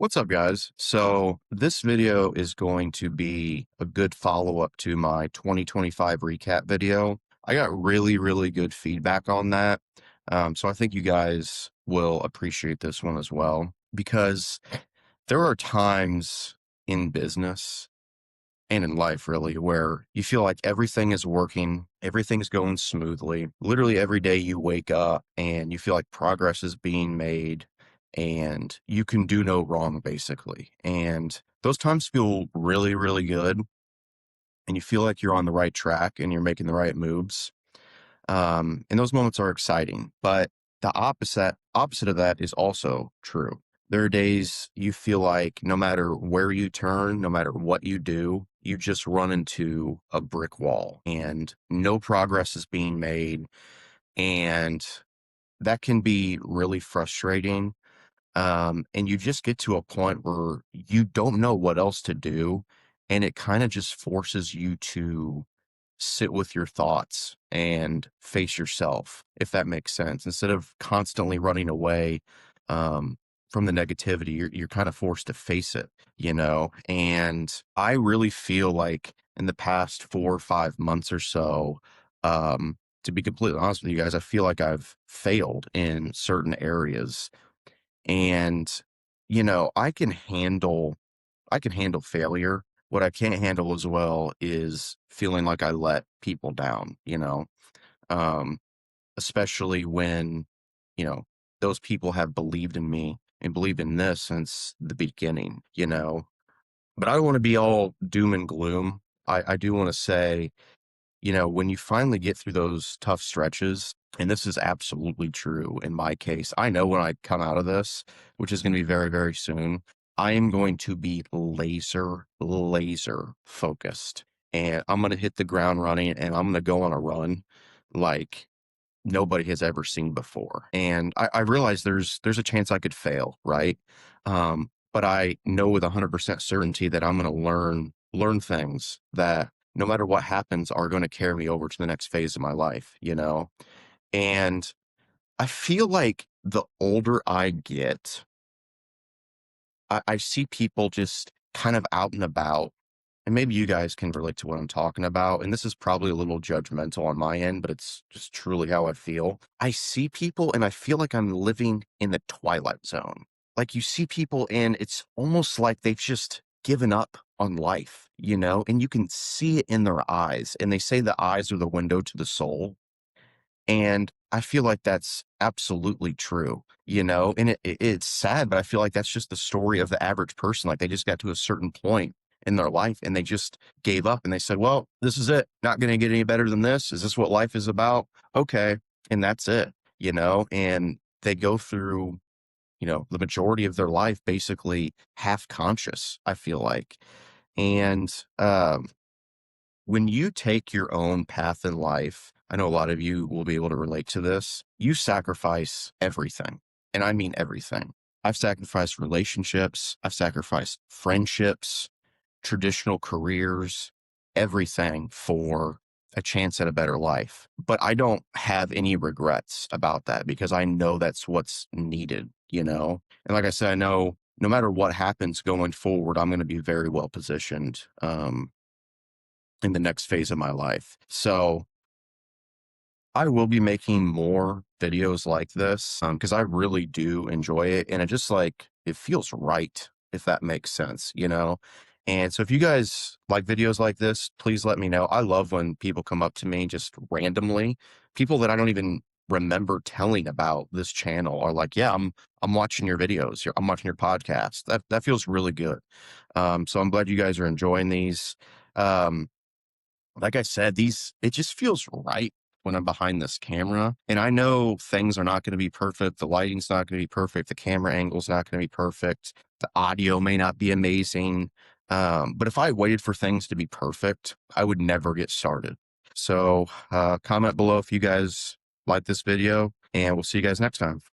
What's up, guys? So this video is going to be a good follow-up to my 2025 recap video. I got really good feedback on that. So I think you guys will appreciate this one as well, because there are times in business and in life really where you feel like everything is working, everything's going smoothly. Literally every day you wake up and you feel like progress is being made and you can do no wrong basically. And those times feel really good, and you feel like you're on the right track and you're making the right moves. And those moments are exciting, but the opposite of that is also true. There are days you feel like no matter where you turn, no matter what you do, you just run into a brick wall and no progress is being made. And that can be really frustrating. And you just get to a point where you don't know what else to do. And it kind of just forces you to sit with your thoughts and face yourself, if that makes sense. Instead of constantly running away from the negativity, you're kind of forced to face it. And I really feel like in the past 4 or 5 months or so, to be completely honest with you guys, I feel like I've failed in certain areas. And, I can handle failure. What I can't handle as well is feeling like I let people down, um, especially when, you know, those people have believed in me and believed in this since the beginning. But I don't want to be all doom and gloom. I do want to say, when you finally get through those tough stretches, and this is absolutely true in my case, I know when I come out of this, which is going to be very soon, I am going to be laser focused. And I'm going to hit the ground running and I'm going to go on a run like nobody has ever seen before. And I realize there's a chance I could fail, right? But I know with 100% certainty that I'm going to learn things that no matter what happens are going to carry me over to the next phase of my life. And I feel like the older I get, I see people just kind of out and about, and maybe you guys can relate to what I'm talking about. And this is probably a little judgmental on my end, but it's just truly how I feel. I see people and I feel like I'm living in the twilight zone. Like you see people and it's almost like they've just given up on life, and you can see it in their eyes. And they say the eyes are the window to the soul. And I feel like that's absolutely true, and it's sad, but I feel like that's just the story of the average person. Like they just got to a certain point in their life and they just gave up and they said, well, this is it. Not going to get any better than this. Is this what life is about? Okay. And that's it, and they go through, the majority of their life basically half conscious, I feel like. And, when you take your own path in life, I know a lot of you will be able to relate to this. You sacrifice everything. And I mean everything. I've sacrificed relationships, I've sacrificed friendships, traditional careers, everything for a chance at a better life. But I don't have any regrets about that because I know that's what's needed. And like I said, I know no matter what happens going forward, I'm going to be very well positioned. In the next phase of my life. So I will be making more videos like this because I really do enjoy it. And it feels right, if that makes sense. And so if you guys like videos like this, please let me know. I love when people come up to me just randomly, people that I don't even remember telling about this channel are like, yeah, I'm watching your videos. I'm watching your podcast. That feels really good. So I'm glad you guys are enjoying these. Um, like I said, it just feels right when I'm behind this camera. And I know things are not going to be perfect. The lighting's not going to be perfect. The camera angle's not going to be perfect. The audio may not be amazing. But if I waited for things to be perfect, I would never get started. So comment below if you guys like this video, and we'll see you guys next time.